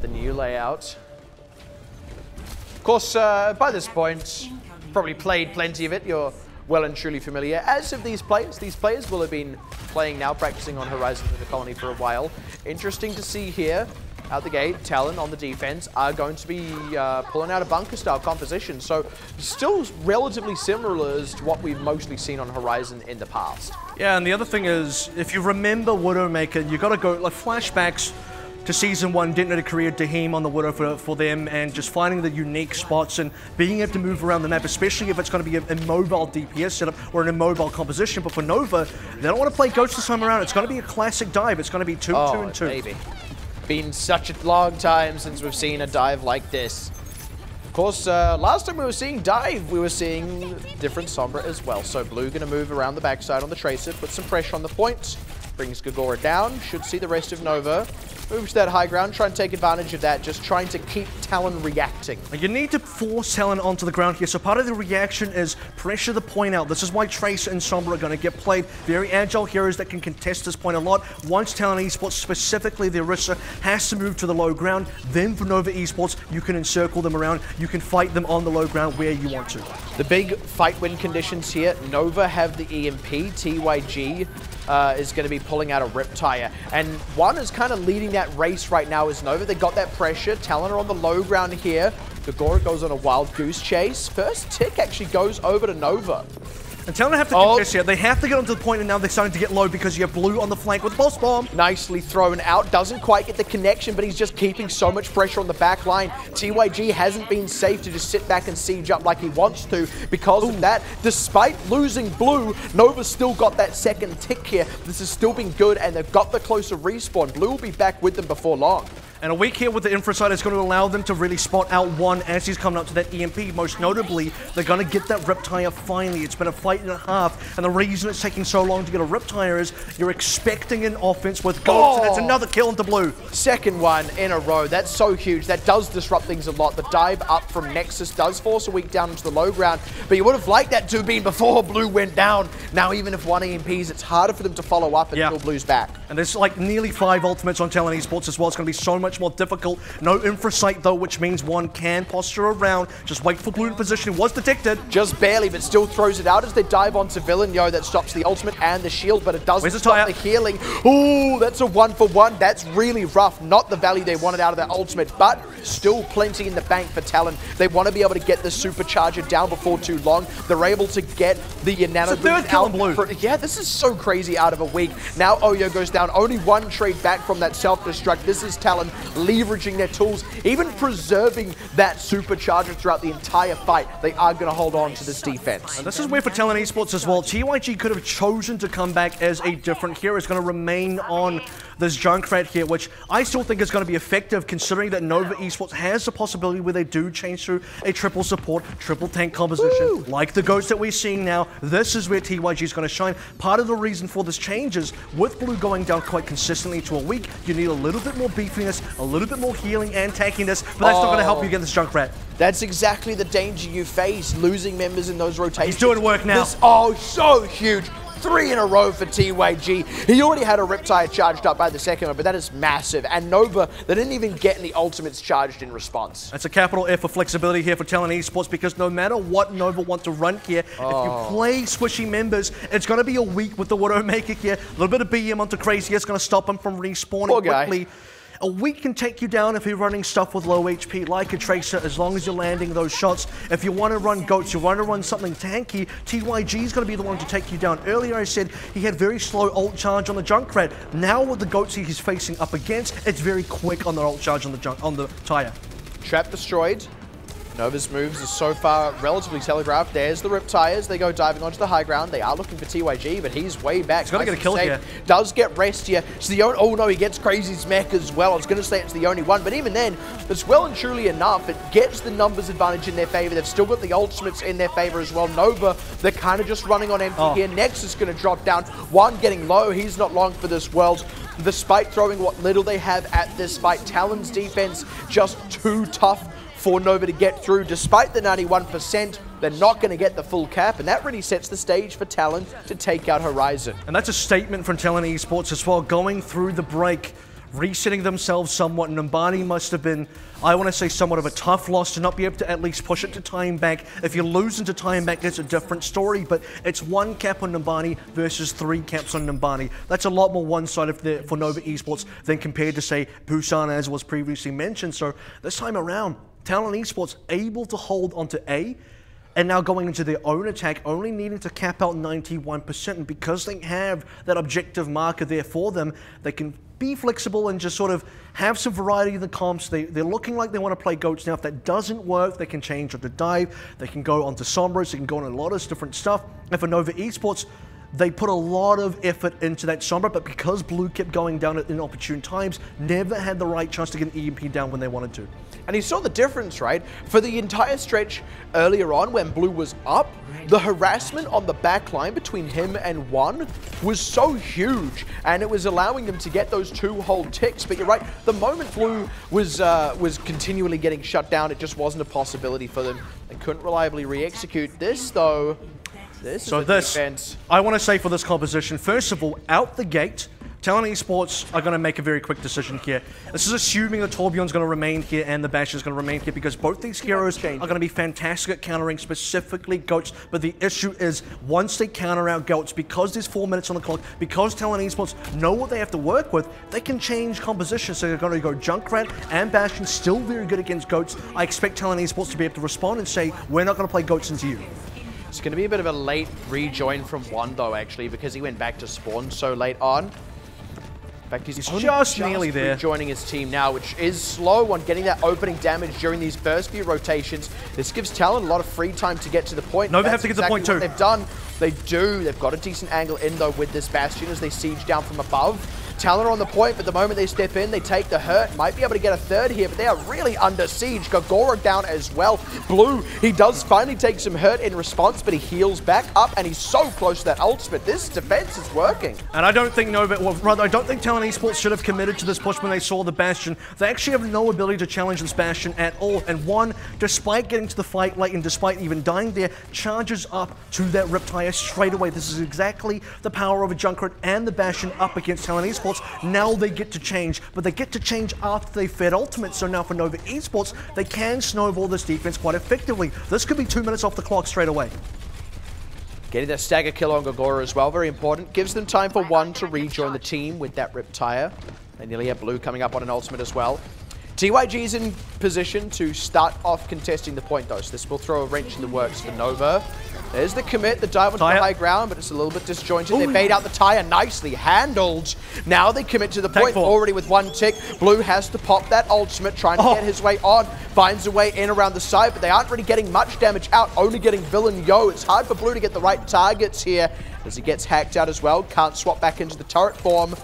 the new layout. Of course, by this point, probably played plenty of it. You're well and truly familiar, as of these players. These players will have been playing now, practicing on Horizon in the Colony for a while. Interesting to see here, out the gate, Talon on the defense are going to be pulling out a bunker-style composition. So still relatively similar as to what we've mostly seen on Horizon in the past. Yeah, and the other thing is, if you remember Widowmaker, you got to go, like, flashbacks to Season 1, detonated career Daheem on the Widow for them, and just finding the unique spots and being able to move around the map, especially if it's going to be a mobile DPS setup or an immobile composition. But for Nova, they don't want to play Ghost this time around. It's going to be a classic dive. It's going to be 2, 2, and 2. Maybe. Been such a long time since we've seen a dive like this. Of course, last time we were seeing dive, we were seeing different Sombra as well. So Blue going to move around the backside on the Tracer, put some pressure on the point, brings Gagora down, should see the rest of Nova. Moves to that high ground, try and take advantage of that, just trying to keep Talon reacting. You need to force Talon onto the ground here, so part of the reaction is pressure the point out. This is why Tracer and Sombra are going to get played. Very agile heroes that can contest this point a lot. Once Talon Esports, specifically the Orisa, has to move to the low ground, then for Nova Esports, you can encircle them around, you can fight them on the low ground where you want to. The big fight win conditions here, Nova have the EMP, TYG is going to be pulling out a Riptire. And one is kind of leading that race right now is Nova. They got that pressure. Talon are on the low ground here. Gagora goes on a wild goose chase. First tick actually goes over to Nova. And Talon have to contest here. They have to get onto the point, and now they're starting to get low because you have Blue on the flank with Boss Bomb. Nicely thrown out. Doesn't quite get the connection, but he's just keeping so much pressure on the back line. TYG hasn't been safe to just sit back and siege up like he wants to because of that. Despite losing Blue, Nova's still got that second tick here. This has still been good, and they've got the closer respawn. Blue will be back with them before long. And a week here with the Infrasight is going to allow them to really spot out one as he's coming up to that EMP. Most notably, they're going to get that Riptire finally. It's been a fight and a half, and the reason it's taking so long to get a Riptire is you're expecting an offense with Ghosts, and it's another kill into Blue. Second one in a row. That's so huge. That does disrupt things a lot. The dive up from Nexus does force a weak down into the low ground, but you would have liked that to have been before Blue went down. Now, even if one EMPs, it's harder for them to follow up until Blue's back. And there's like nearly 5 ultimates on Talon Esports as well. It's going to be so much more difficult. No Infrasight though, which means one can posture around. Just wait for Blue in position. It was detected. Just barely, but still throws it out as they dive onto Villain. Yo, that stops the ultimate and the shield, but it doesn't stop the healing. Ooh, that's a 1-for-1. That's really rough. Not the value they wanted out of that ultimate, but still plenty in the bank for Talon. They want to be able to get the supercharger down before too long. They're able to get the nano boost out. Blue. Yeah, this is so crazy out of a week. Now Oyo goes down. Only one trade back from that self-destruct. This is Talon leveraging their tools, even preserving that supercharger throughout the entire fight. They are going to hold on to this defense. And this is where for Talon Esports as well, TYG could have chosen to come back as a different hero. It's going to remain on this Junkrat here, which I still think is going to be effective considering that Nova Esports has the possibility where they do change through a triple support, triple tank composition, like the Ghost that we're seeing now. This is where TYG is going to shine. Part of the reason for this change is with Blue going down quite consistently to a week, you need a little bit more beefiness, a little bit more healing and tankiness, but that's not going to help you against this Junkrat. That's exactly the danger you face, losing members in those rotations. He's doing work now. So huge. 3 in a row for TYG. He already had a Riptire charged up by the second one, but that is massive. And Nova, they didn't even get any ultimates charged in response. That's a capital F for flexibility here for Talon Esports because no matter what Nova want to run here, if you play squishy members, it's going to be a week with the Widowmaker here. A little bit of BM onto Crazy, it's going to stop him from respawning quickly. A week can take you down if you're running stuff with low HP like a Tracer, as long as you're landing those shots. If you want to run Goats, you want to run something tanky, TYG is going to be the one to take you down. Earlier I said he had very slow ult charge on the Junkrat. Now with the Goats he's facing up against, it's very quick on the ult charge on the tire. Trap destroyed. Nova's moves are so far relatively telegraphed. There's the Riptires. They go diving onto the high ground. They are looking for TYG, but he's way back. He's got to get a kill here. Does get rest here. It's the only, oh no, he gets Crazy's mech as well. I was going to say it's the only one, but even then, it's well and truly enough. It gets the numbers advantage in their favor. They've still got the ultimates in their favor as well. Nova, they're kind of just running on empty here. Nexus is going to drop down. One getting low. He's not long for this world. Despite throwing what little they have at this fight, Talon's defense just too tough for Nova to get through. Despite the 91%, they're not going to get the full cap, and that really sets the stage for Talon to take out Horizon. And that's a statement from Talon Esports as well, going through the break, resetting themselves somewhat. Numbani must have been, I want to say, somewhat of a tough loss to not be able to at least push it to time back. If you lose into time back, it's a different story, but it's 1 cap on Numbani versus 3 caps on Numbani. That's a lot more one-sided for Nova Esports than compared to, say, Busan, as was previously mentioned. So this time around, Talon Esports able to hold onto A, and now going into their own attack, only needing to cap out 91%. And because they have that objective marker there for them, they can be flexible and just sort of have some variety in the comps. They're looking like they want to play Goats now. If that doesn't work, they can change onto Dive. They can go onto Sombras. They can go on a lot of different stuff. And for Nova Esports, they put a lot of effort into that Sombra, but because Blue kept going down at inopportune times, never had the right chance to get an EMP down when they wanted to. And you saw the difference, right? For the entire stretch earlier on when Blue was up, the harassment on the back line between him and One was so huge, and it was allowing them to get those 2 whole ticks. But you're right, the moment Blue was continually getting shut down, it just wasn't a possibility for them. They couldn't reliably re-execute this, though. Defense. I want to say for this composition, first of all, out the gate, Talon Esports are going to make a very quick decision here. This is assuming the Tourbillon's going to remain here and the Bastion is going to remain here, because both these heroes are going to be fantastic at countering, specifically Goats. But the issue is, once they counter out Goats, because there's 4 minutes on the clock, because Talon Esports know what they have to work with, they can change compositions. So they're going to go Junkrat and Bastion, still very good against Goats. I expect Talon Esports to be able to respond and say, we're not going to play Goats into you. It's going to be a bit of a late rejoin from One, though, actually, because he went back to spawn so late on. In fact, he's just nearly there. Joining his team now, which is slow on getting that opening damage during these first few rotations. This gives Talon a lot of free time to get to the point. Nova have to get to the point too. They've done. They do. They've got a decent angle in, though, with this Bastion as they siege down from above. Talon are on the point, but the moment they step in, they take the hurt. Might be able to get a third here, but they are really under siege. Gogora down as well. Blue, he does finally take some hurt in response, but he heals back up, and he's so close to that ultimate. This defense is working. And I don't think Nova, well, rather, I don't think Talon Esports should have committed to this push when they saw the Bastion. They actually have no ability to challenge this Bastion at all. And One, despite getting to the fight late and despite even dying there, charges up to that Riptire straight away. This is exactly the power of a Junkrat and the Bastion up against Talon Esports. Now they get to change, but they get to change after they fed ultimate. So now for Nova Esports, they can snowball this defense quite effectively. This could be 2 minutes off the clock straight away. Getting that stagger kill on Gogora as well, very important. Gives them time for One to rejoin the team with that Riptire. They nearly have Blue coming up on an ultimate as well. TYG's in position to start off contesting the point, though, so this will throw a wrench in the works for Nova. There's the commit, the dive onto the high ground, but it's a little bit disjointed. They bait out the tire, nicely handled. Now they commit to the point, already with 1 tick. Blue has to pop that ultimate, trying to get his way on. Finds a way in around the side, but they aren't really getting much damage out, only getting Villain Yo. It's hard for Blue to get the right targets here, as he gets hacked out as well. Can't swap back into the turret form.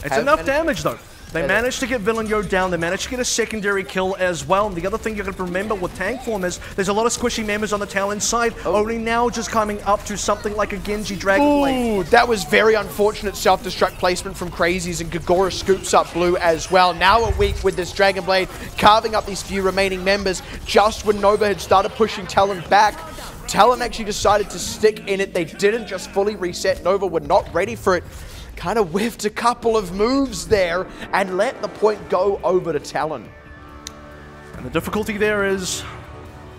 It's enough damage, though. They managed to get Villain Yo down. They managed to get a secondary kill as well. And the other thing you're going to remember with tank form is there's a lot of squishy members on the Talon side, only now just coming up to something like a Genji Dragon Blade. Ooh, that was very unfortunate self-destruct placement from Crazies, and Gogora scoops up Blue as well. Now a week with this Dragon Blade, carving up these few remaining members just when Nova had started pushing Talon back. Talon actually decided to stick in it. They didn't just fully reset. Nova were not ready for it. Kind of whiffed a couple of moves there and let the point go over to Talon. And the difficulty there is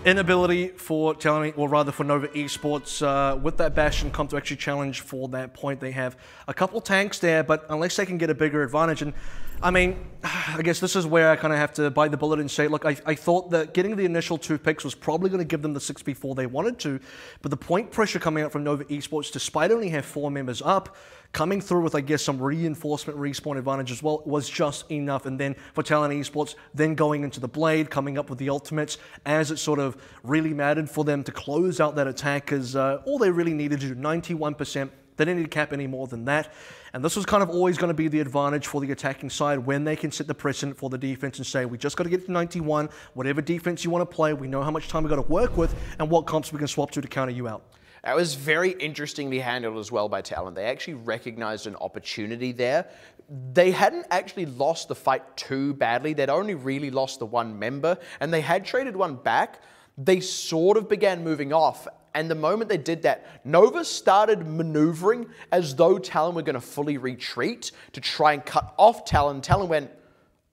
inability for Talon, or rather for Nova Esports, with that Bastion come to actually challenge for that point. They have a couple tanks there, but unless they can get a bigger advantage, and I mean, I guess this is where I kind of have to bite the bullet and say, look, I thought that getting the initial 2 picks was probably going to give them the 6v4 they wanted to, but the point pressure coming out from Nova Esports, despite only have 4 members up, coming through with, I guess, some reinforcement respawn advantage as well, was just enough. And then for Talon Esports, then going into the Blade, coming up with the ultimates, as it sort of really mattered for them to close out that attack, because all they really needed to do, 91%, they didn't need to cap any more than that. And this was kind of always going to be the advantage for the attacking side, when they can set the precedent for the defense and say, we just got to get to 91, whatever defense you want to play, we know how much time we've got to work with, and what comps we can swap to counter you out. That was very interestingly handled as well by Talon. They actually recognized an opportunity there. They hadn't actually lost the fight too badly. They'd only really lost the 1 member, and they had traded 1 back. They sort of began moving off And the moment they did that, Nova started maneuvering as though Talon were going to fully retreat to try and cut off Talon. Talon went,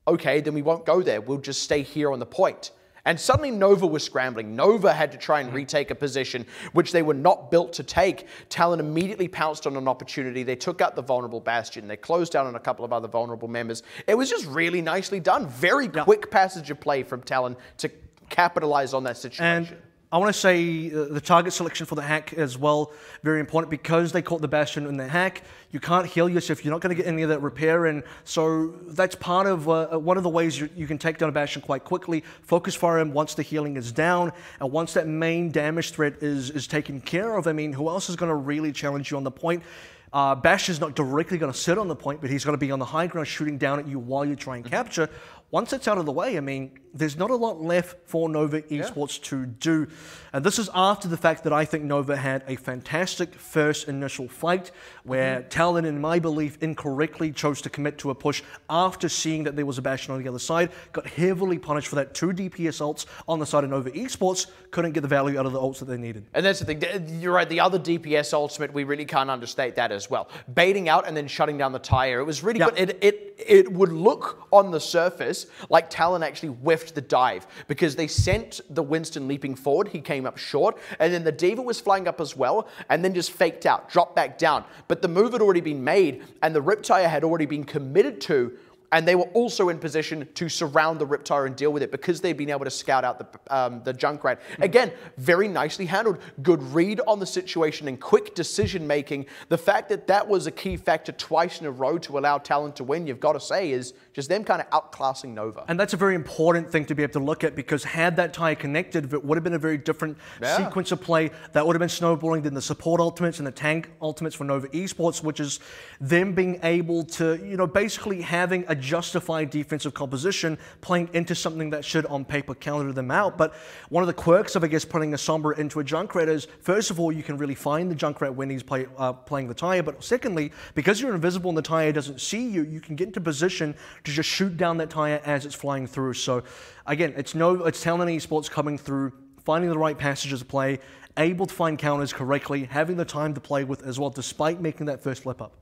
okay, then we won't go there. We'll just stay here on the point. And suddenly Nova was scrambling. Nova had to try and retake a position which they were not built to take. Talon immediately pounced on an opportunity. They took out the vulnerable Bastion. They closed down on a couple of other vulnerable members. It was just really nicely done. Very quick passage of play from Talon to capitalize on that situation. And I want to say the target selection for the hack as well, very important, because they caught the Bastion in the hack. You can't heal yourself. You're not going to get any of that repair, and so that's part of one of the ways you can take down a Bastion quite quickly. Focus fire him once the healing is down, and once that main damage threat is taken care of. I mean, who else is going to really challenge you on the point? Bastion's not directly going to sit on the point, but he's going to be on the high ground shooting down at you while you try and capture. Once it's out of the way, I mean, there's not a lot left for Nova Esports to do. And this is after the fact that I think Nova had a fantastic first initial fight where Talon, in my belief, incorrectly chose to commit to a push after seeing that there was a Bastion on the other side, got heavily punished for that. 2 DPS ults on the side of Nova Esports, couldn't get the value out of the ults that they needed. And that's the thing, you're right, the other DPS ultimate, we really can't understate that as well. Baiting out and then shutting down the tire, it was really good. It would look on the surface like Talon actually whiffed the dive because they sent the Winston leaping forward, he came up short, and then the D.Va was flying up as well, and then just faked out, dropped back down. But the move had already been made, and the Riptire had already been committed to, and they were also in position to surround the Riptire and deal with it because they'd been able to scout out the Junkrat. Again, very nicely handled. Good read on the situation and quick decision making. The fact that that was a key factor twice in a row to allow Talon to win, you've got to say, is just them kind of outclassing Nova. And that's a very important thing to be able to look at, because had that tire connected, it would have been a very different sequence of play. That would have been snowballing than the support ultimates and the tank ultimates for Nova Esports, which is them being able to, you know, basically having a justified defensive composition playing into something that should on paper counter them out. But one of the quirks of, I guess, putting a Sombra into a Junkrat is, first of all, you can really find the Junkrat when he's playing the tire, but secondly, because you're invisible and the tire doesn't see you, you can get into position to just shoot down that tire as it's flying through. So again, it's Talon Esports coming through, finding the right passages of play, able to find counters correctly, having the time to play with as well, despite making that first flip up.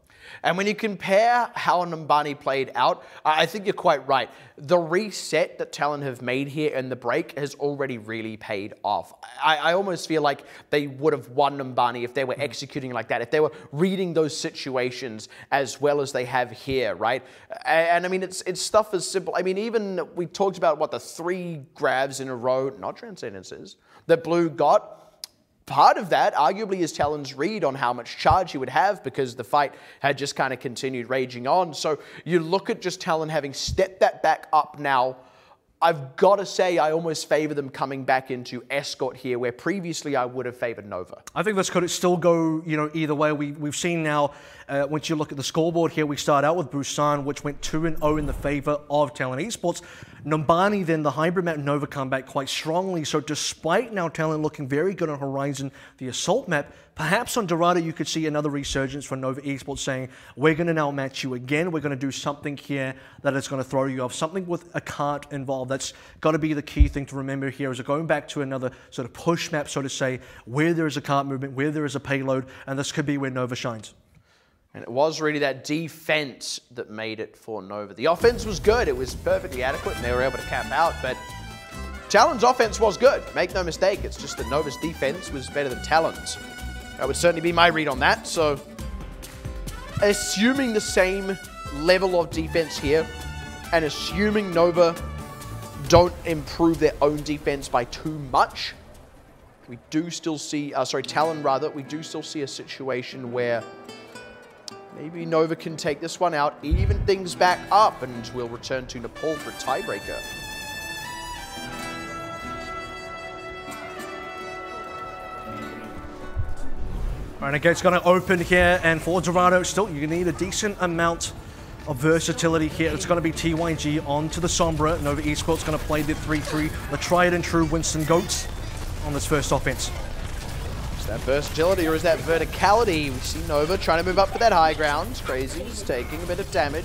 And when you compare how Numbani played out, I think you're quite right. The reset that Talon have made here in the break has already really paid off. I almost feel like they would have won Numbani if they were executing like that, if they were reading those situations as well as they have here, right? And I mean, it's stuff as simple. I mean, even we talked about, what, the 3 grabs in a row, not transcendences, that Blue got. Part of that, arguably, is Talon's read on how much charge he would have because the fight had just kind of continued raging on. So you look at just Talon having stepped that back up now. I've got to say I almost favor them coming back into Escort here, where previously I would have favored Nova. I think this could still go, you know, either way. We've seen now, once you look at the scoreboard here, we start out with Busan, which went 2-0 in the favor of Talon Esports. Numbani, then the hybrid map, Nova come back quite strongly. So despite now Talon looking very good on Horizon, the assault map, perhaps on Dorado you could see another resurgence from Nova Esports saying, we're going to now match you again. We're going to do something here that is going to throw you off, something with a cart involved. That's got to be the key thing to remember here, is going back to another sort of push map, so to say, where there is a cart movement, where there is a payload, and this could be where Nova shines. And it was really that defense that made it for Nova. The offense was good. It was perfectly adequate, and they were able to cap out. But Talon's offense was good. Make no mistake. It's just that Nova's defense was better than Talon's. That would certainly be my read on that. So, assuming the same level of defense here, and assuming Nova don't improve their own defense by too much, we do still see, Talon rather, we do still see a situation where maybe Nova can take this one out, even things back up, and we'll return to Nepal for a tiebreaker. All right, okay, it's going to open here, and for Dorado, still, you need a decent amount of versatility here. It's going to be TYG onto the Sombra. Nova Esports going to play the 3-3, the tried and true Winston Goats on this first offense. Is that versatility or is that verticality? We see Nova trying to move up for that high ground. Crazy's taking a bit of damage.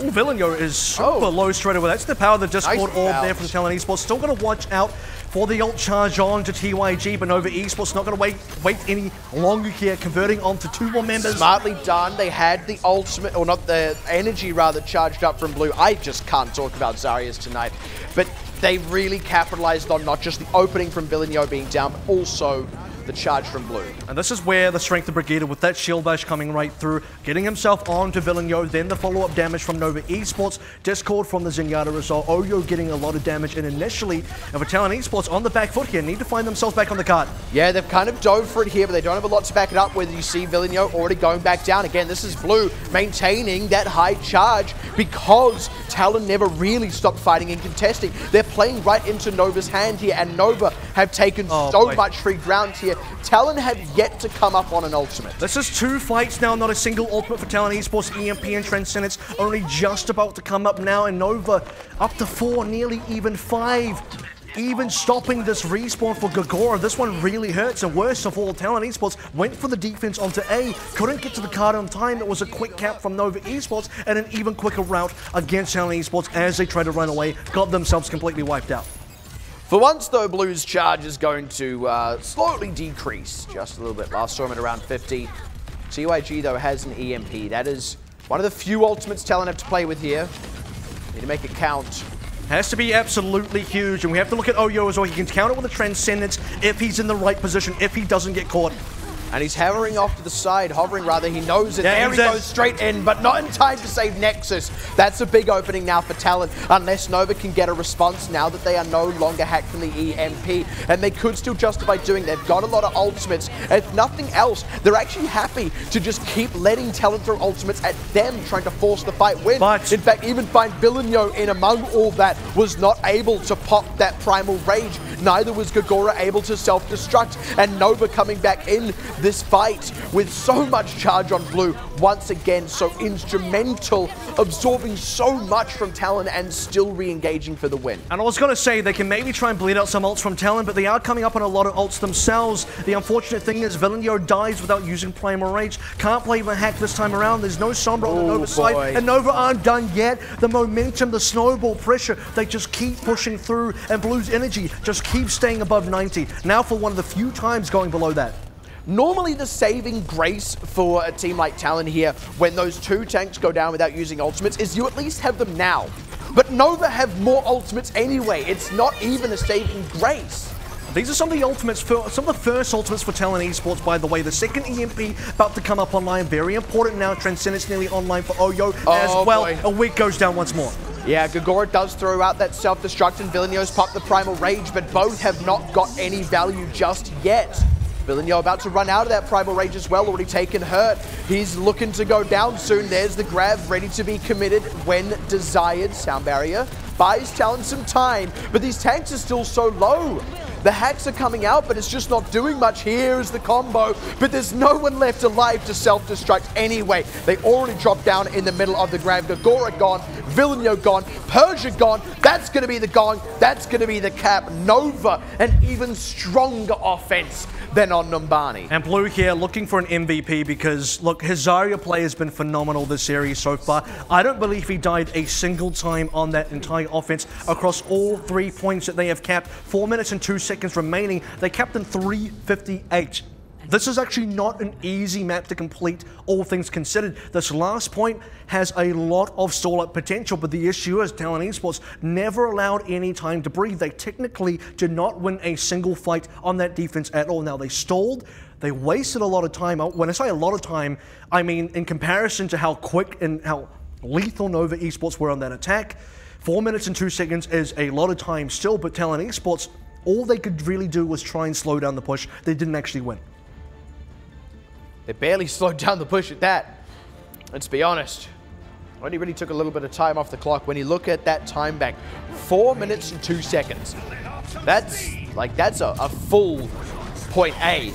Oh, Villeneuve is super low straight away. That's the power of the Discord orb there from Talon Esports. Still going to watch out for the ult charge on to TYG, but Nova Esports not going to wait any longer here, converting onto 2 more members. Smartly done. They had the ultimate, or not the energy rather, charged up from Blue. I just can't talk about Zarya's tonight, but they really capitalized on not just the opening from Villeneuve being down, but also the charge from Blue. And this is where the strength of Brigida, with that shield bash coming right through, getting himself onto Villeneuve, then the follow-up damage from Nova Esports, Discord from the Zenyatta as well, Oyo getting a lot of damage in initially, and for Talon Esports on the back foot here, need to find themselves back on the card. Yeah, they've kind of dove for it here, but they don't have a lot to back it up with. You see Villeneuve already going back down. Again, this is Blue maintaining that high charge because Talon never really stopped fighting and contesting. They're playing right into Nova's hand here, and Nova have taken so much free ground here. Talon have yet to come up on an ultimate. This is 2 fights now, not a single ultimate for Talon Esports. EMP and Transcendence only just about to come up now, and Nova up to 4, nearly even 5. Even stopping this respawn for Gagora. This one really hurts, and worst of all, Talon Esports went for the defense onto A, couldn't get to the card on time. It was a quick cap from Nova Esports, and an even quicker route against Talon Esports as they tried to run away, got themselves completely wiped out. For once, though, Blue's charge is going to slowly decrease just a little bit. Last saw him at around 50. TYG, though, has an EMP. That is one of the few ultimates Talon have to play with here. Need to make it count. Has to be absolutely huge, and we have to look at Oyo as well. He can counter with a Transcendence if he's in the right position, if he doesn't get caught. And he's hovering off to the side, he knows it. There he goes straight in, but not in time to save Nexus. That's a big opening now for Talon, unless Nova can get a response now that they are no longer hacked from the EMP. And they could still justify doing that. They've got a lot of ultimates. If nothing else, they're actually happy to just keep letting Talon throw ultimates at them, trying to force the fight win. But in fact, even find Villeneuve in among all that was not able to pop that primal rage. Neither was Gagora able to self-destruct. And Nova coming back in this fight with so much charge on Blue, once again so instrumental, absorbing so much from Talon and still re-engaging for the win. And I was going to say they can maybe try and bleed out some ults from Talon, but they are coming up on a lot of ults themselves. The unfortunate thing is Villeneuve dies without using Primal Rage. Can't play the hack this time around. There's no Sombra on the Nova side, and Nova aren't done yet. The momentum, the snowball pressure, they just keep pushing through, and Blue's energy just keeps staying above 90. Now for one of the few times going below that. Normally the saving grace for a team like Talon here, when those 2 tanks go down without using ultimates, is you at least have them now. But Nova have more ultimates anyway. It's not even a saving grace. These are some of the ultimates, some of the first ultimates for Talon Esports, by the way. The second EMP about to come up online, very important now. Transcendence nearly online for Oyo as well. A week goes down once more. Yeah, Gagora does throw out that self-destruct, and Villeneuve's popped the Primal Rage, but both have not got any value just yet. Villeneuve about to run out of that Primal Rage as well, already taken hurt. He's looking to go down soon. There's the grab, ready to be committed when desired. Sound barrier buys Talon some time, but these tanks are still so low. The hacks are coming out, but it's just not doing much. Here's the combo, but there's no one left alive to self-destruct anyway. They already dropped down in the middle of the grab. Gagora gone, Villeneuve gone, Persia gone. That's going to be the gong. That's going to be the cap. Nova, an even stronger offense than on Numbani. And Blue here looking for an MVP because, look, his Zarya play has been phenomenal this series so far. I don't believe he died a single time on that entire offense across all 3 points that they have capped. 4 minutes and 2 seconds remaining. They capped in 3:58. This is actually not an easy map to complete, all things considered. This last point has a lot of stall-up potential, but the issue is Talon Esports never allowed any time to breathe. They technically did not win a single fight on that defense at all. Now, they stalled. They wasted a lot of time. When I say a lot of time, I mean in comparison to how quick and how lethal Nova Esports were on that attack. 4 minutes and 2 seconds is a lot of time still, but Talon Esports, all they could really do was try and slow down the push. They didn't actually win. They barely slowed down the push at that. Let's be honest. Only really took a little bit of time off the clock. When you look at that time bank, 4 minutes and 2 seconds. That's a full point A.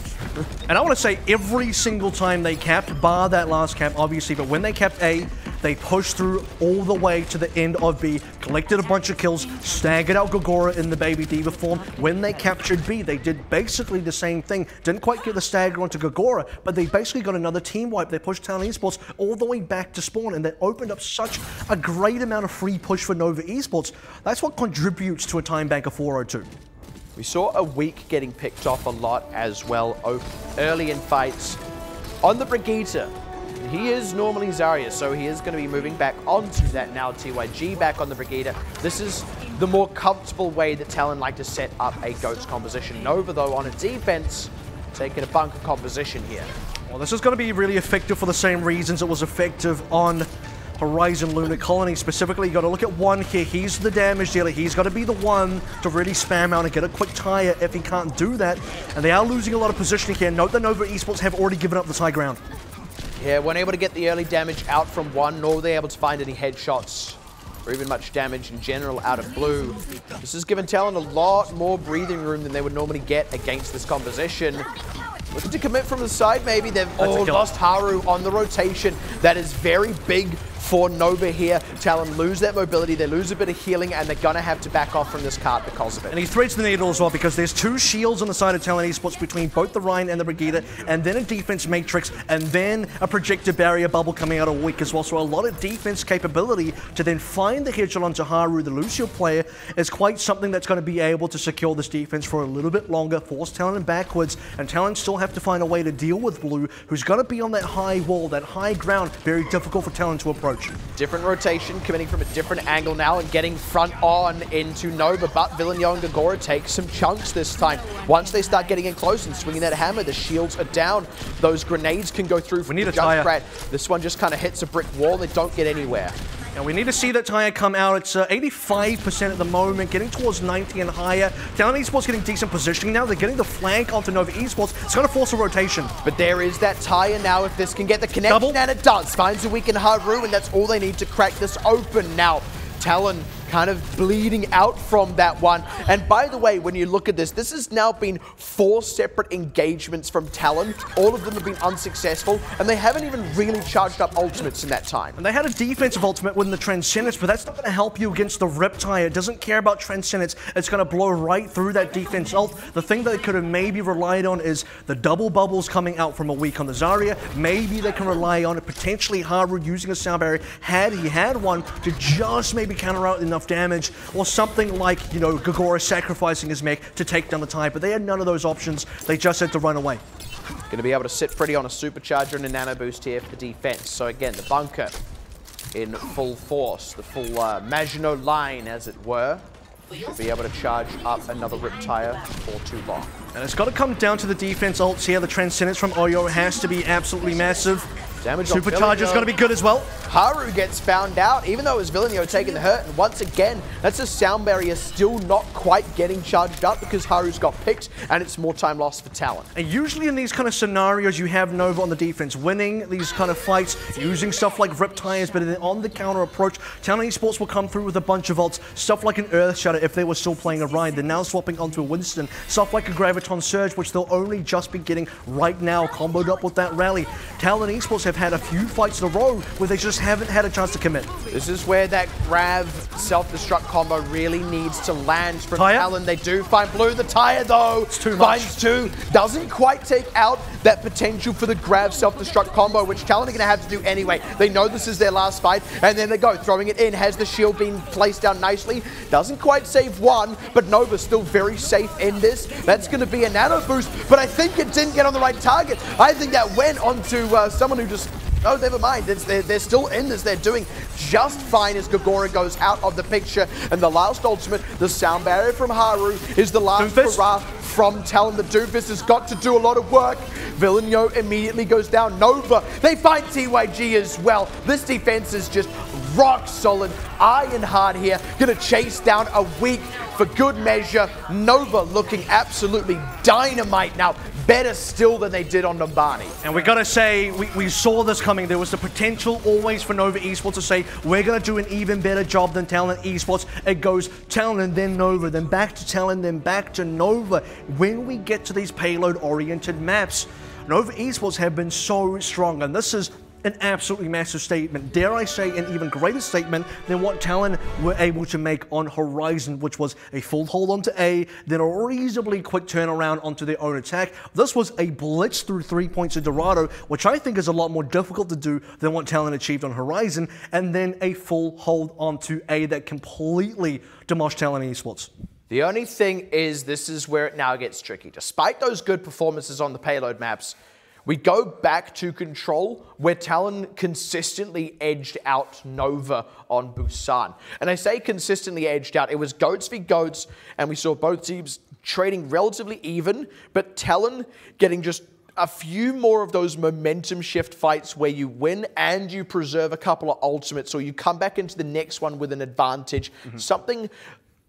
And I want to say every single time they capped, bar that last cap, obviously, but when they capped A, They pushed through all the way to the end of B, collected a bunch of kills, staggered out Gogora in the Baby Diva form. When they captured B, they did basically the same thing. Didn't quite get the stagger onto Gogora, but they basically got another team wipe. They pushed Talon Esports all the way back to spawn, and they opened up such a great amount of free push for Nova Esports. That's what contributes to a time bank of 402. We saw a week getting picked off a lot as well early in fights on the Brigitte. He is normally Zarya, so he is going to be moving back onto that now. TYG back on the Brigitte. This is the more comfortable way that Talon like to set up a GOATS composition. Nova, though, on a defense, taking a bunker composition here. Well, this is going to be really effective for the same reasons it was effective on Horizon Lunar Colony. Specifically, you got to look at one here. He's the damage dealer. He's got to be the one to really spam out and get a quick tire if he can't do that. And they are losing a lot of positioning here. Note that Nova Esports have already given up this high ground. Yeah, weren't able to get the early damage out from one, nor were they able to find any headshots or even much damage in general out of blue. This has given Talon a lot more breathing room than they would normally get against this composition. Looking to commit from the side, maybe. They've lost Haru on the rotation. That is very big for Nova here. Talon lose that mobility, they lose a bit of healing, and they're gonna have to back off from this cart because of it. And he threads the needle as well, because there's two shields on the side of Talon Esports between both the Rhine and the Brigitte, and then a defense matrix, and then a projected barrier bubble coming out a week as well. So a lot of defense capability to then find the headshot onto Haru, the Lucio player, is quite something that's going to be able to secure this defense for a little bit longer, force Talon backwards, and Talon still have to find a way to deal with Blue, who's going to be on that high wall, that high ground, very difficult for Talon to approach. Different rotation, coming from a different angle now and getting front on into Nova, but Villeneuve and Gogora take some chunks this time. Once they start getting in close and swinging that hammer, the shields are down. Those grenades can go through. We need a tire. This one just kind of hits a brick wall. They don't get anywhere. And we need to see that tire come out. It's 85% at the moment, getting towards 90 and higher. Talon Esports getting decent positioning now. They're getting the flank onto Nova Esports. It's going to force a rotation. But there is that tire now if this can get the connection. Double. And it does. Finds a weak in Haru, and that's all they need to crack this open now. Talon kind of bleeding out from that one. And by the way, when you look at this, this has now been 4 separate engagements from Talon. All of them have been unsuccessful, and they haven't even really charged up ultimates in that time. And they had a defensive ultimate with the Transcendence, but that's not going to help you against the Riptide. It doesn't care about Transcendence. It's going to blow right through that defense ult. The thing that they could have maybe relied on is the double bubbles coming out from a week on the Zarya. Maybe they can rely on it, potentially Haru using a sound barrier, had he had one, to just maybe counter out enough damage, or something like, you know, Gogora sacrificing his mech to take down the tide, but they had none of those options. They just had to run away. Going to be able to sit pretty on a supercharger and a nano boost here for defense. So again, the bunker in full force, the full Maginot line, as it were. Should be able to charge up another rip tire for too long. And it's got to come down to the defense ults here. The Transcendence from Oyo has to be absolutely massive. Damage Supercharger's going to be good as well. Haru gets found out, even though it was Villeneuve taking the hurt. And once again, that's a sound barrier still not quite getting charged up because Haru's got picked, and it's more time lost for Talon. And usually in these kind of scenarios, you have Nova on the defense, winning these kind of fights, using stuff like rip tires, but then on the counter approach, Talon Esports will come through with a bunch of ults, stuff like an Earth Shatter if they were still playing a Rhine. They're now swapping onto a Winston, stuff like a Graviton Surge, which they'll only just be getting right now, comboed up with that rally. Talon Esports have had a few fights in a row where they just haven't had a chance to commit. This is where that Grav self-destruct combo really needs to land from tire? Talon. They do find Blue. The tire, though, it's too much. Finds 2. Doesn't quite take out that potential for the Grav self-destruct combo, which Talon are going to have to do anyway. They know this is their last fight, and then they go, throwing it in. Has the shield been placed down nicely? Doesn't quite save one, but Nova's still very safe in this. That's going to be a nano boost, but I think it didn't get on the right target. I think that went onto someone who just... Oh, never mind. They're still in this. They're doing just fine as Gogora goes out of the picture. And the last ultimate, the sound barrier from Haru, is the last hurrah from Talon. The Doofus has got to do a lot of work. Villeneuve immediately goes down. Nova, they find TYG as well. This defense is just rock solid, iron hard here. Gonna chase down a week for good measure. Nova looking absolutely dynamite now. Better still than they did on Numbani. And we gotta say, we saw this coming. There was the potential always for Nova Esports to say, we're gonna do an even better job than Talon Esports. It goes Talon and then Nova, then back to Talon, then back to Nova. When we get to these payload-oriented maps, Nova Esports have been so strong, and this is an absolutely massive statement, dare I say an even greater statement than what Talon were able to make on Horizon, which was a full hold onto A, then a reasonably quick turnaround onto their own attack. This was a blitz through 3 points of Dorado, which I think is a lot more difficult to do than what Talon achieved on Horizon, and then a full hold onto A that completely demolished Talon Esports. The only thing is, this is where it now gets tricky. Despite those good performances on the payload maps, we go back to Control, where Talon consistently edged out Nova on Busan. And I say consistently edged out, it was GOATs v GOATs, and we saw both teams trading relatively even, but Talon getting just a few more of those momentum shift fights where you win and you preserve a couple of ultimates, or you come back into the next one with an advantage. Something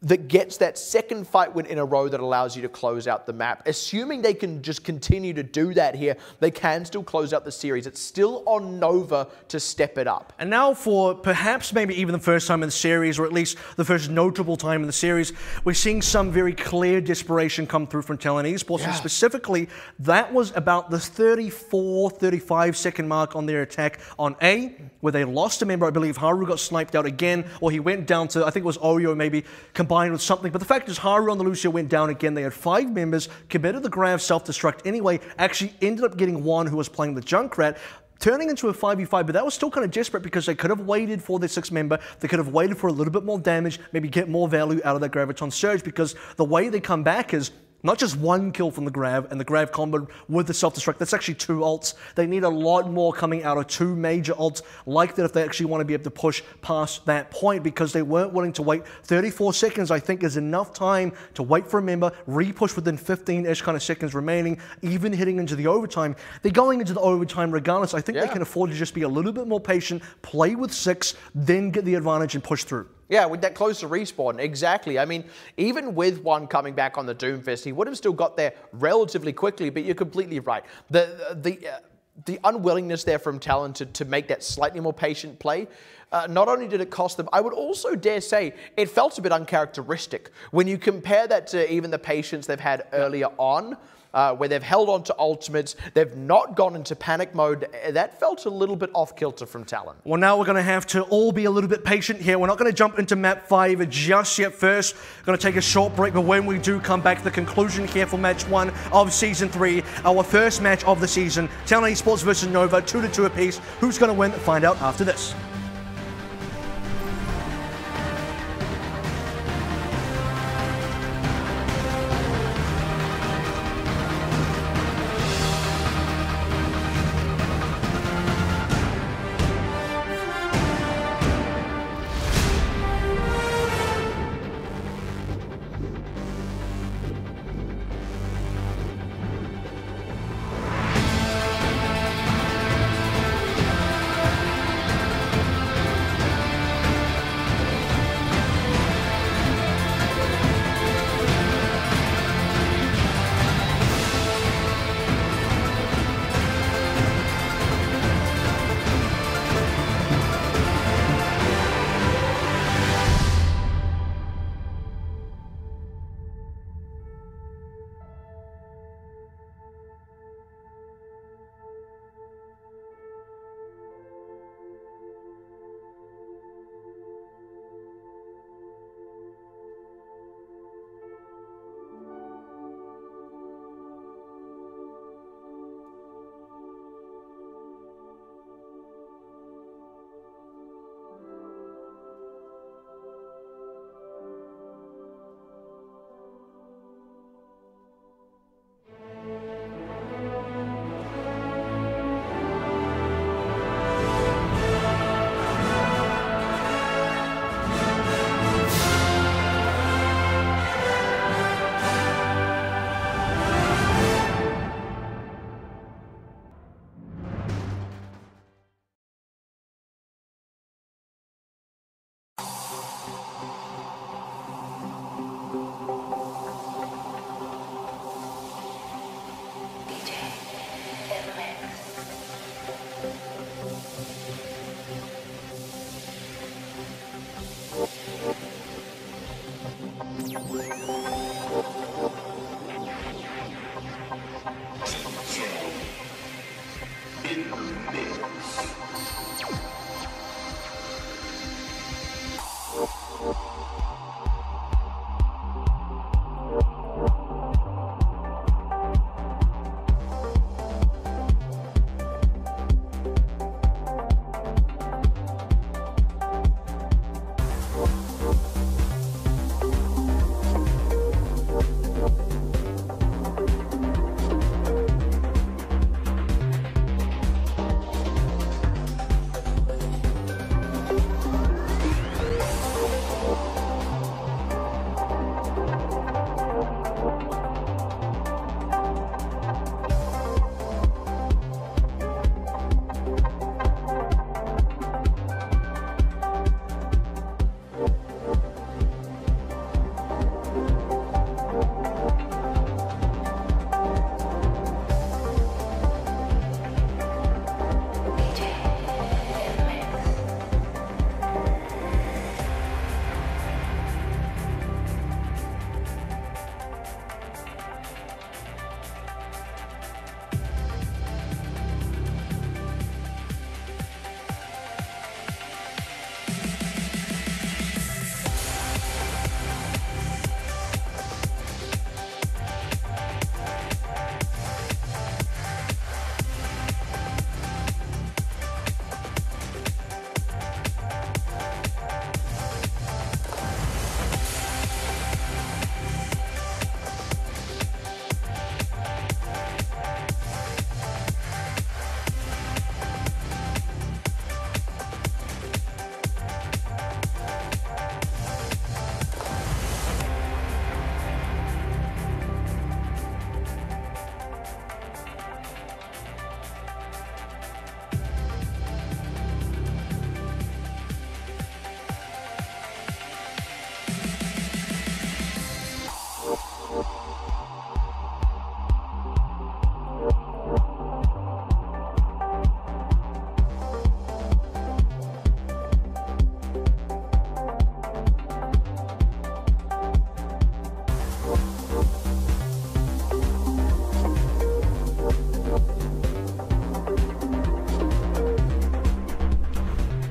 that gets that second fight win in a row that allows you to close out the map. Assuming they can just continue to do that here, they can still close out the series. It's still on Nova to step it up. And now for perhaps maybe even the first time in the series, or at least the first notable time in the series, we're seeing some very clear desperation come through from Talon Esports. And specifically, that was about the 34, 35 second mark on their attack on A, where they lost a member. I believe Haru got sniped out again, or he went down to, I think it was Oreo maybe, combined with something. But the fact is, Haru on the Lucio went down again. They had 5 members, committed the Grav self-destruct anyway, actually ended up getting one who was playing the Junkrat, turning into a 5v5, but that was still kind of desperate because they could have waited for their 6th member, they could have waited for a little bit more damage, maybe get more value out of that Graviton Surge, because the way they come back is not just 1 kill from the Grav, and the Grav combo with the self-destruct, that's actually 2 ults. They need a lot more coming out of 2 major ults like that if they actually want to be able to push past that point, because they weren't willing to wait. 34 seconds, I think, is enough time to wait for a member, re-push within 15-ish kind of seconds remaining, even hitting into the overtime. They're going into the overtime regardless. I think they can afford to just be a little bit more patient, play with 6, then get the advantage and push through. Yeah, with that closer respawn, exactly. I mean, even with one coming back on the Doomfist, he would have still got there relatively quickly, but you're completely right. The unwillingness there from Talon to make that slightly more patient play, not only did it cost them, I would also dare say it felt a bit uncharacteristic. When you compare that to even the patience they've had earlier on, where they've held on to ultimates, they've not gone into panic mode, that felt a little bit off-kilter from Talon. Well, now we're going to have to all be a little bit patient here. We're not going to jump into map 5 just yet. First, we're going to take a short break, but when we do come back, the conclusion here for match 1 of Season 3, our first match of the season, Talon Esports versus Nova, 2-2 apiece. Who's going to win? Find out after this.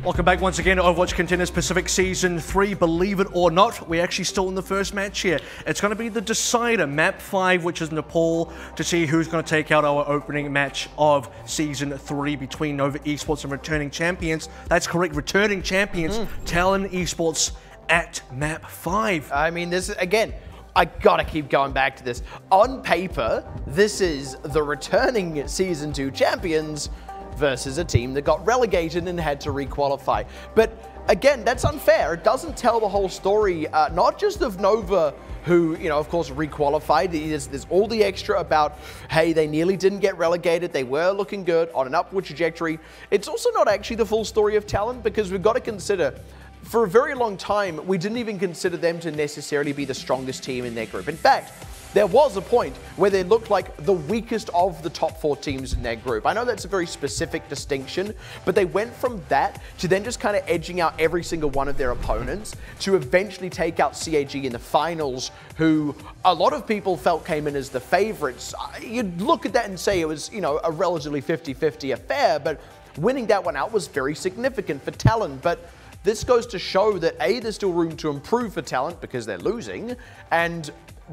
Welcome back once again to Overwatch Contenders Pacific Season 3. Believe it or not, we're actually still in the first match here. It's going to be the decider, Map 5, which is Nepal, to see who's going to take out our opening match of Season 3 between Nova Esports and returning champions. That's correct, returning champions, Talon Esports at Map 5. I mean, this is, again, I gotta keep going back to this. On paper, this is the returning Season 2 champions versus a team that got relegated and had to requalify. But again, that's unfair. It doesn't tell the whole story, not just of Nova, who, you know, of course, requalified. There's all the extra about, hey, they nearly didn't get relegated. They were looking good on an upward trajectory. It's also not actually the full story of Talon, because we've got to consider, for a very long time, we didn't even consider them to necessarily be the strongest team in their group. In fact, there was a point where they looked like the weakest of the top 4 teams in their group. I know that's a very specific distinction, but they went from that to then just kind of edging out every single one of their opponents to eventually take out CAG in the finals, who a lot of people felt came in as the favorites. You'd look at that and say it was, you know, a relatively 50-50 affair, but winning that one out was very significant for Talon. But this goes to show that A, there's still room to improve for Talon because they're losing, and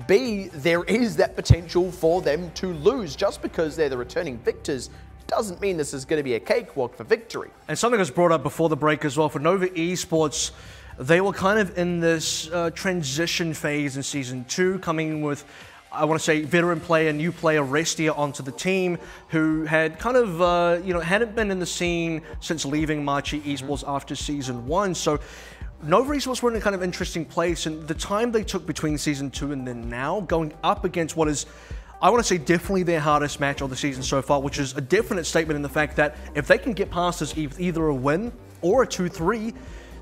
B, there is that potential for them to lose. Just because they're the returning victors doesn't mean this is going to be a cakewalk for victory. And something was brought up before the break as well. For Nova Esports, they were kind of in this transition phase in Season 2, coming with, I want to say, veteran player, new player, Restia onto the team, who had kind of, hadn't been in the scene since leaving Marchi Esports after Season 1. So Nova Esports were in a kind of interesting place, and the time they took between Season 2 and then now, going up against what is, I want to say, definitely their hardest match of the season so far, which is a definite statement in the fact that if they can get past this either a win or a 2-3,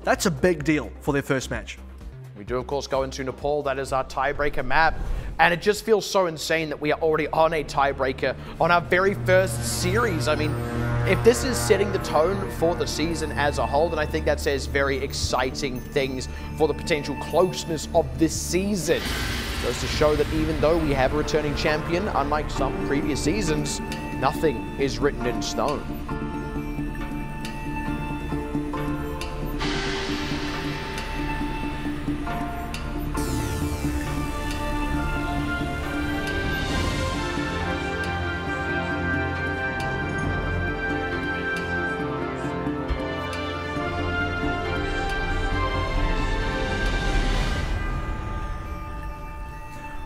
that's a big deal for their first match. We do, of course, go into Nepal. That is our tiebreaker map. And it just feels so insane that we are already on a tiebreaker on our very first series. I mean, if this is setting the tone for the season as a whole, then I think that says very exciting things for the potential closeness of this season. It goes to show that even though we have a returning champion, unlike some previous seasons, nothing is written in stone.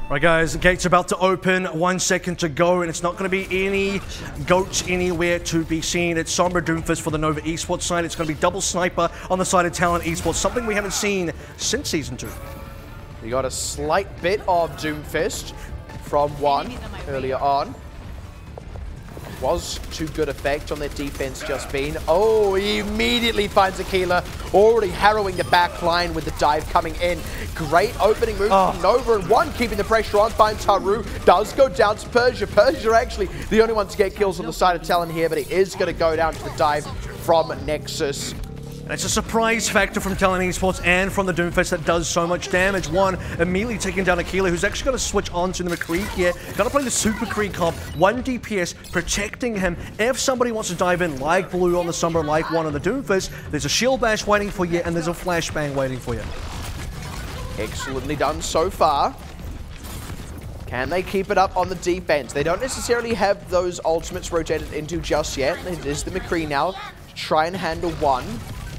Right, guys, the gate's about to open. 1 second to go, and it's not going to be any goats anywhere to be seen. It's Sombra Doomfist for the Nova Esports side. It's going to be double sniper on the side of Talon Esports, something we haven't seen since Season 2. We got a slight bit of Doomfist from one earlier on. Was to good effect on their defense just been. Oh, he immediately finds Aquila, already harrowing the back line with the dive coming in. Great opening move from Nova, and one keeping the pressure on, finds Haru, does go down to Persia. Persia actually the only one to get kills on the side of Talon here, but he is going to go down to the dive from Nexus. And it's a surprise factor from Talon Esports and from the Doomfist that does so much damage. One, immediately taking down Aquila, who's actually going to switch on to the McCree here. Got to play the Super Cree comp. 1 DPS protecting him. If somebody wants to dive in like Blue on the Sombra, like one on the Doomfist, there's a shield bash waiting for you, and there's a flashbang waiting for you. Excellently done so far. Can they keep it up on the defense? They don't necessarily have those ultimates rotated into just yet. It is the McCree now to try and handle one.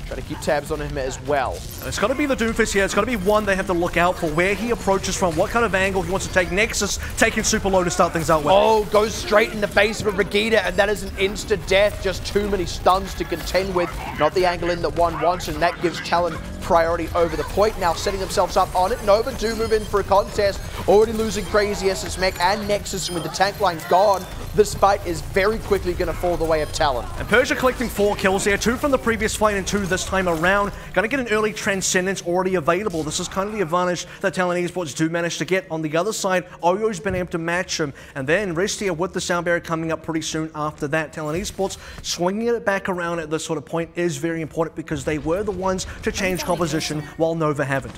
Try to keep tabs on him as well. It's got to be the Doomfist here. It's got to be one they have to look out for, where he approaches from, what kind of angle he wants to take. Nexus taking super low to start things out with. Oh, goes straight in the face of a Brigitte, and that is an insta-death. Just too many stuns to contend with. Not the angle in that one wants, and that gives Talon priority over the point. Now setting themselves up on it. Nova do move in for a contest. Already losing Crazy S's mech and Nexus, and with the tank line gone, this fight is very quickly going to fall the way of Talon. And Persia collecting 4 kills here, 2 from the previous fight and 2 this time around. Going to get an early Transcendence already available. This is kind of the advantage that Talon Esports do manage to get. On the other side, Oyo's been able to match him. And then Restia with the Sound Barrier coming up pretty soon after that. Talon Esports swinging it back around at this sort of point is very important because they were the ones to change composition while Nova haven't.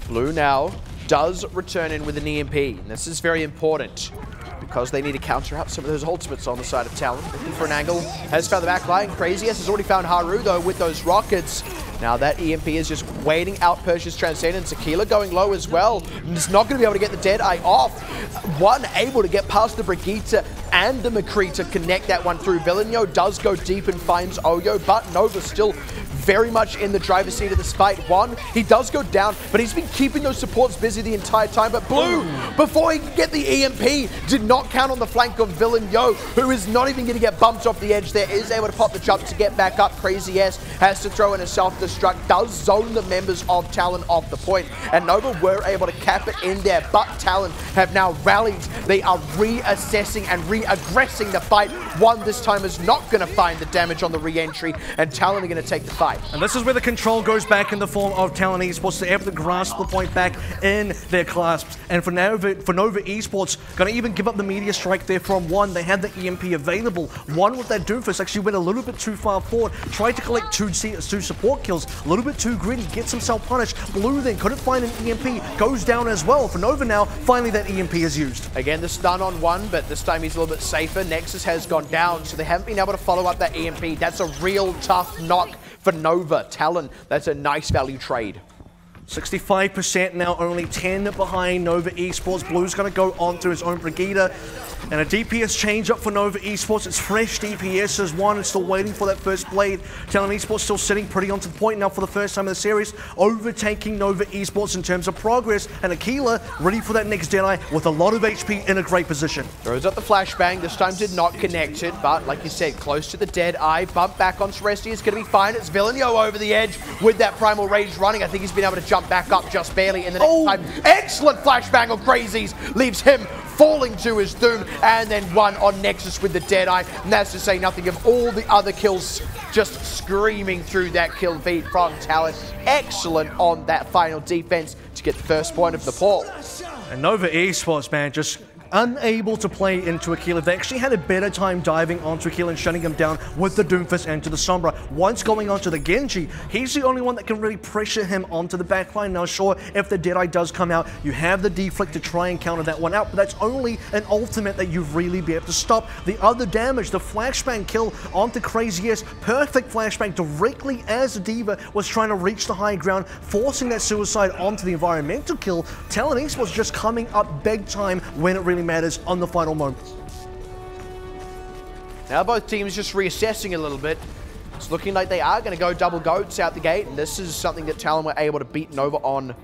Blue now does return in with an EMP. And this is very important, because they need to counter out some of those ultimates on the side of Talon. Looking for an angle, has found the back line. Crazy S has already found Haru though with those rockets. Now that EMP is just waiting out Persia's Transcendence. Aquila going low as well. And it's not going to be able to get the Deadeye off. One able to get past the Brigitte and the McCree to connect that one through. Villeneuve does go deep and finds Oyo, but Nova still very much in the driver's seat of this fight. One, he does go down, but he's been keeping those supports busy the entire time. But Blue, before he can get the EMP, did not count on the flank of Villeneuve, who is not even going to get bumped off the edge there. Is able to pop the jump to get back up. Crazy S has to throw in a self-destruct, does zone the members of Talon off the point. And Nova were able to cap it in there, but Talon have now rallied. They are reassessing and re-aggressing the fight. One this time is not going to find the damage on the re-entry, and Talon are going to take the fight. And this is where the control goes back in the form of Talon Esports. They're able to grasp the point back in their clasps. And for Nova Esports, going to even give up the meteor strike there from one. They had the EMP available. One with that Doomfist actually went a little bit too far forward. Tried to collect two support kills. A little bit too greedy. Gets himself punished. Blue then couldn't find an EMP. Goes down as well. For Nova now, finally that EMP is used. Again, the stun on one, but this time he's a little bit safer. Nexus has gone down, so they haven't been able to follow up that EMP. That's a real tough knock for Nova. Talon, that's a nice value trade. 65% now, only 10 behind Nova Esports. Blue's going to go on to his own Brigitte. And a DPS change up for Nova Esports. It's fresh DPS as one. It's still waiting for that first blade. Talon Esports still sitting pretty onto the point now for the first time in the series. Overtaking Nova Esports in terms of progress. And Aquila ready for that next Deadeye with a lot of HP in a great position. Throws up the flashbang. This time did not connect it. But like you said, close to the Deadeye. Bump back on Celestia. It's going to be fine. It's Villeneuve over the edge with that Primal Rage running. I think he's been able to jump back up just barely in the next time. Excellent flashbang on Crazies. Leaves him falling to his doom, and then one on Nexus with the Deadeye, and that's to say nothing of all the other kills just screaming through that kill feed from Talon. Excellent on that final defense to get the first point of the ball. And Nova Esports, man, just unable to play into Aquila. They actually had a better time diving onto Aquila and shutting him down with the Doomfist and to the Sombra. Once going onto the Genji, he's the only one that can really pressure him onto the backline. Now, sure, if the Deadeye does come out, you have the deflect to try and counter that one out, but that's only an ultimate that you've really be able to stop the other damage. The flashbang kill onto Crazy S, perfect flashbang directly as the Diva was trying to reach the high ground, forcing that suicide onto the environmental kill. Talon Esports just coming up big time when it really matters on the final moments. Now both teams just reassessing a little bit. It's looking like they are going to go double goats out the gate, and this is something that Talon were able to beat Nova on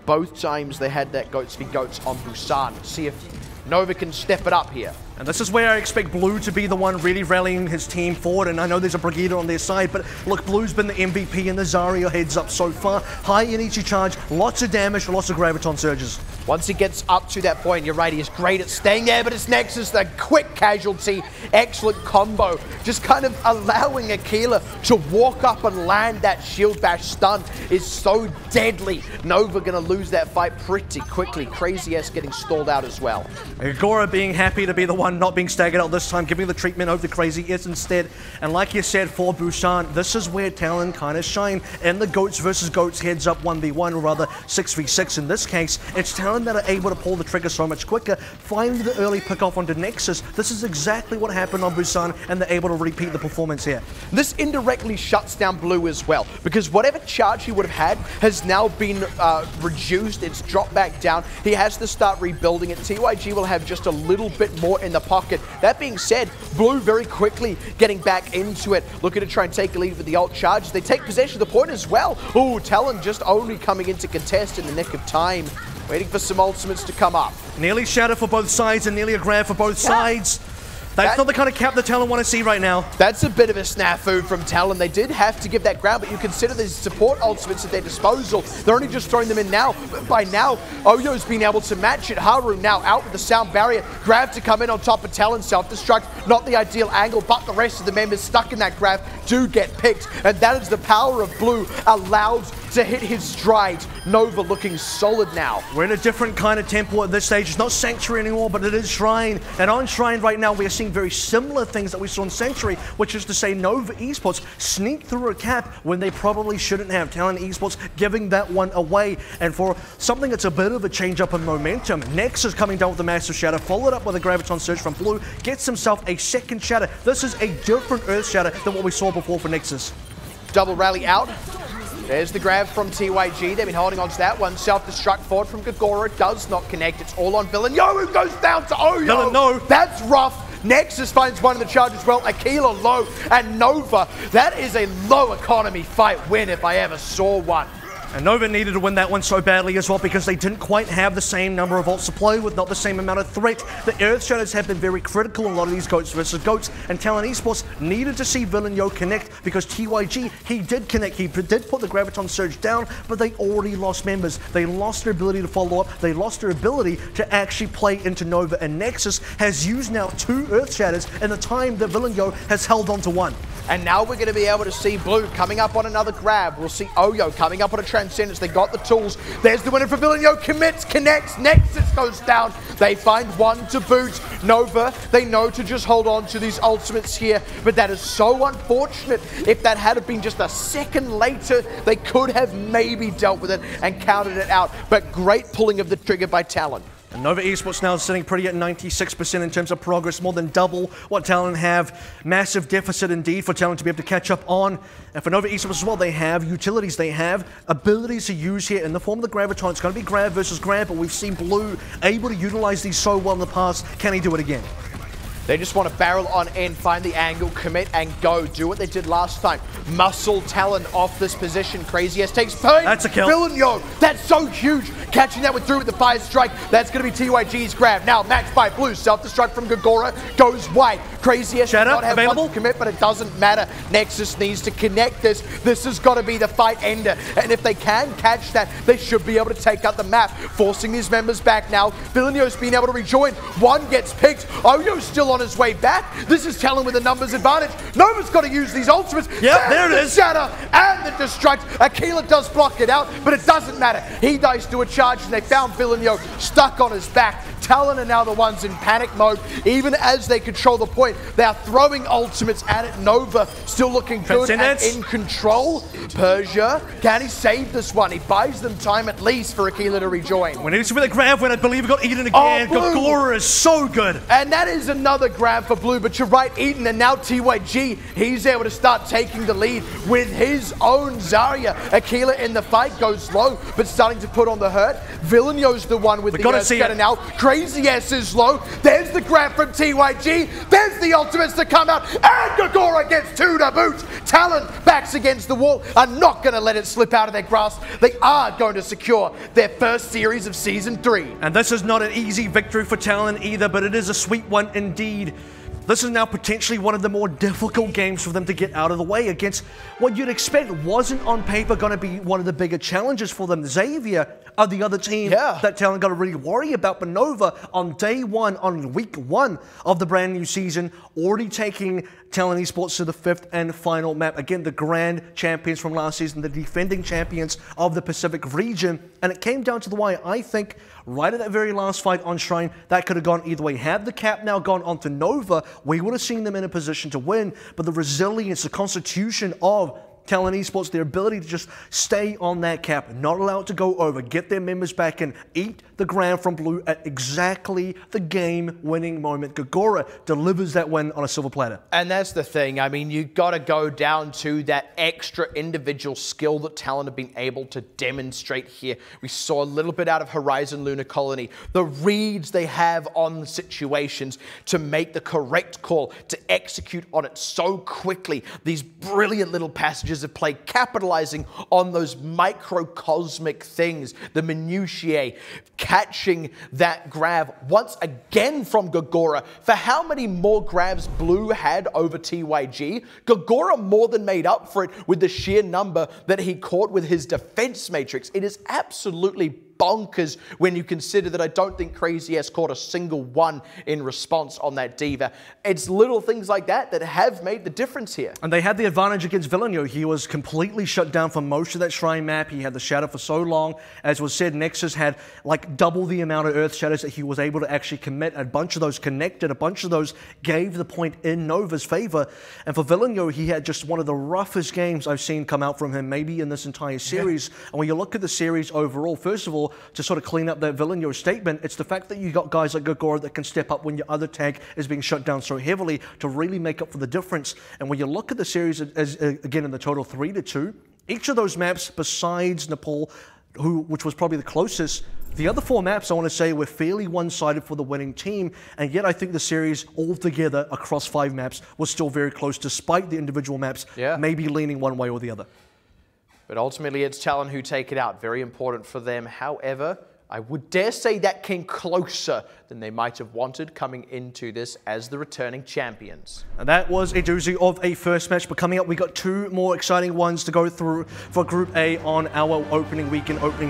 Both times they had that goats v goats on Busan. See if Nova can step it up here. And this is where I expect Blue to be the one really rallying his team forward, and I know there's a Brigida on their side, but look, Blue's been the MVP and the Zarya heads up so far. High energy charge, lots of damage, lots of Graviton surges. Once he gets up to that point, you're right, he is great at staying there, but it's Nexus, the quick casualty, excellent combo, just kind of allowing Aquila to walk up and land that shield bash stun is so deadly. Nova gonna lose that fight pretty quickly. Crazy S getting stalled out as well. Agora being happy to be the one not being staggered out this time, giving the treatment over to Crazy S instead. And like you said, for Busan, this is where Talon kind of shine. And the goats versus goats heads up 1v1, or rather 6v6 in this case. It's Talon that are able to pull the trigger so much quicker, finding the early pick off onto Nexus. This is exactly what happened on Busan, and they're able to repeat the performance here. This indirectly shuts down Blue as well, because whatever charge he would have had has now been reduced. It's dropped back down. He has to start rebuilding it. TYG will have just a little bit more in the pocket. That being said, Blue very quickly getting back into it, looking to try and take a lead with the ult charges. They take possession of the point as well. Ooh, Talon just only coming into contest in the nick of time, waiting for some ultimates to come up. Nearly shatter for both sides and nearly a grab for both sides. That's not the kind of cap that Talon want to see right now. That's a bit of a snafu from Talon. They did have to give that ground, but you consider these support ultimates at their disposal. They're only just throwing them in now. But by now, Oyo's been able to match it. Haru now out with the sound barrier. Grab to come in on top of Talon. Self-destruct, not the ideal angle, but the rest of the members stuck in that grab do get picked. And that is the power of Blue allowed to hit his stride. Nova looking solid now. We're in a different kind of tempo at this stage. It's not Sanctuary anymore, but it is Shrine. And on Shrine right now, we are seeing very similar things that we saw in Sanctuary, which is to say Nova Esports sneaked through a cap when they probably shouldn't have. Talon Esports giving that one away. And for something that's a bit of a change up in momentum, Nexus coming down with a massive shatter, followed up with a Graviton surge from Blue, gets himself a second shatter. This is a different Earth shatter than what we saw before for Nexus. Double rally out. There's the grab from TYG. They've been holding on to that one. Self-destruct forward from Gagora. Does not connect. It's all on Villain. Yo, who goes down to Oyo? Villain, no. That's rough. Nexus finds one in the charge as well. Aquila low. And Nova. That is a low economy fight win if I ever saw one. And Nova needed to win that one so badly as well because they didn't quite have the same number of ults to play with, not the same amount of threat. The Earth Shadows have been very critical in a lot of these goats versus goats, and Talon Esports needed to see Villain Yo connect because TYG, he did connect, he did put the Graviton Surge down, but they already lost members. They lost their ability to follow up, they lost their ability to actually play into Nova, and Nexus has used now 2 Earth Shadows in the time that Villain Yo has held on to 1. And now we're going to be able to see Blue coming up on another grab. We'll see Oyo coming up on a Transcendence. They got the tools. There's the winner for Villain Yo. Commits, connects. Nexus goes down. They find one to boot. Nova, they know to just hold on to these ultimates here. But that is so unfortunate. If that had been just a second later, they could have maybe dealt with it and counted it out. But great pulling of the trigger by Talon. And Nova Esports now sitting pretty at 96% in terms of progress, more than double what Talon have. Massive deficit indeed for Talon to be able to catch up on. And for Nova Esports as well, they have utilities, they have abilities to use here in the form of the Graviton. It's going to be grab versus grab, but we've seen Blue able to utilize these so well in the past. Can he do it again? They just want to barrel on in, find the angle, commit, and go. Do what they did last time. Muscle Talon off this position. Crazy S takes pain. That's a kill. Villain Yo, that's so huge. Catching that through with the fire strike. That's going to be TYG's grab. Now matched by Blue. Self-destruct from Gagora. Goes white. Crazy S does not have one to commit, but it doesn't matter. Nexus needs to connect this. This has got to be the fight ender. And if they can catch that, they should be able to take out the map. Forcing these members back now. Villain Yo's been able to rejoin. One gets picked. Oyo's still on his way back. This is Talon with a numbers advantage. Nova's got to use these ultimates. Yep, there it is. Shatter and the destruct. Aquila does block it out, but it doesn't matter. He dies to a charge, and they found Villain Yo stuck on his back. Talon are now the ones in panic mode. Even as they control the point, they are throwing ultimates at it. Nova still looking good and in control. Persia, can he save this one? He buys them time at least for Aquila to rejoin. We need to see the grab when I believe he got Eden again. Gagora is so good. And that is another grab for Blue, but you're right, Eden, and now TYG, he's able to start taking the lead with his own Zarya. Aquila in the fight goes low, but starting to put on the hurt. Villain Yo's the one with the scatter now. Crazy S is low. There's the grab from TYG. There's the ultimates to come out. And Gogora gets 2 to boot. Talon backs against the wall. Are not going to let it slip out of their grasp. They are going to secure their first series of Season 3. And this is not an easy victory for Talon either, but it is a sweet one indeed. This is now potentially one of the more difficult games for them to get out of the way against what you'd expect wasn't on paper going to be one of the bigger challenges for them. Xavier are the other team that Talon got to really worry about. But Nova on day one, on week 1 of the brand new season, already taking Talon Esports to the 5th and final map. Again, the grand champions from last season, the defending champions of the Pacific region. And it came down to the wire, I think, right at that very last fight on Shrine, that could have gone either way. Had the cap now gone onto Nova, we would have seen them in a position to win. But the resilience, the constitution of Talon Esports, their ability to just stay on that cap, not allow it to go over, get their members back in, eat the ground from blue at exactly the game-winning moment. Gogora delivers that win on a silver platter. And that's the thing. I mean, you got to go down to that extra individual skill that Talon have been able to demonstrate here. We saw a little bit out of Horizon Lunar Colony. The reads they have on the situations to make the correct call, to execute on it so quickly. These brilliant little passages of play, capitalizing on those microcosmic things, the minutiae, catching that grab once again from Gogora. For how many more grabs Blue had over TYG? Gogora more than made up for it with the sheer number that he caught with his defense matrix. It is absolutely bonkers when you consider that I don't think Crazy S caught a single one in response on that Diva. It's little things like that that have made the difference here. And they had the advantage against Villeneuve. He was completely shut down for most of that Shrine map. He had the shadow for so long. As was said, Nexus had like double the amount of Earth shadows that he was able to actually commit. A bunch of those connected. A bunch of those gave the point in Nova's favor. And for Villeneuve, he had just one of the roughest games I've seen come out from him, maybe in this entire series. And when you look at the series overall, first of all, to sort of clean up that Villeneuve statement, it's the fact that you got guys like Gogora that can step up when your other tag is being shut down so heavily to really make up for the difference. And when you look at the series as again in the total 3-2, each of those maps besides Nepal, which was probably the closest, the other 4 maps, I want to say, were fairly one-sided for the winning team, and yet I think the series altogether across 5 maps was still very close, despite the individual maps maybe leaning one way or the other. But ultimately, it's Talon who take it out. Very important for them. However, I would dare say that came closer than they might have wanted coming into this as the returning champions. And that was a doozy of a first match. But coming up, we got 2 more exciting ones to go through for Group A on our opening weekend, opening